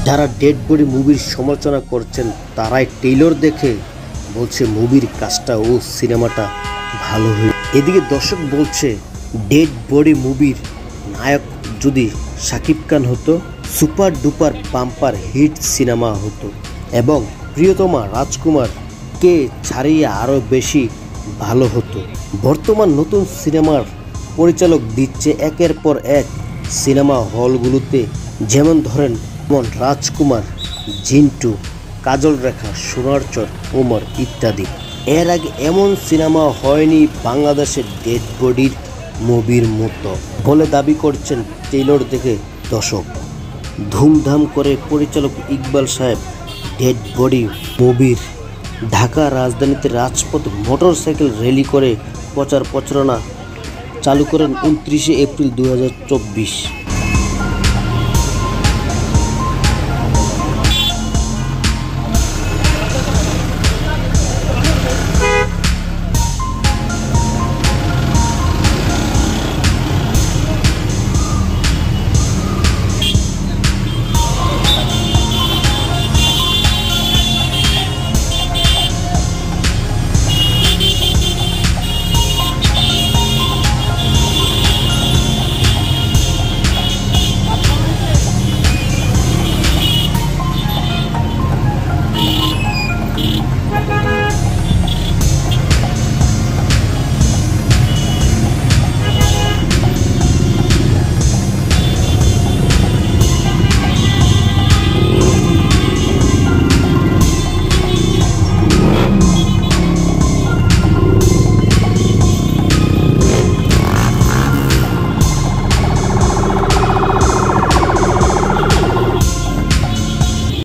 যারা dead body মুভির সমালোচনা করছেন তারাই ট্রেইলার দেখে বলছে মুভির কাজটা ও সিনেমাটা ভালো হয়েছে। এদিকে দর্শক বলছে ডেড বডি মুভির নায়ক যদি শাকিব খান হতো super duper bumper hit cinema হতো এবং প্রিয়তমা রাজকুমারকে ছাড়িয়ে আরও বেশি ভালো হতো। বর্তমান নতুন সিনেমার পরিচালক দিচ্ছে একের পর এক সিনেমা হলগুলোতে, যেমন ধরেন রাজকুমার, জিন্টু, কাজল রেখা, সোনার চর, ওমর ইত্যাদি। এর আগে এমন সিনেমা হয়নি বাংলাদেশের ডেড বডির মুভির মতো বলে দাবি করছেন ট্রেইলার দেখে দর্শক। ধুমধাম করে পরিচালক ইকবাল সাহেব ডেড বডি মুভির ঢাকা রাজধানীতে রাজপথ মোটরসাইকেল র্যালি করে প্রচারণা চালু করেন 29 এপ্রিল 2024।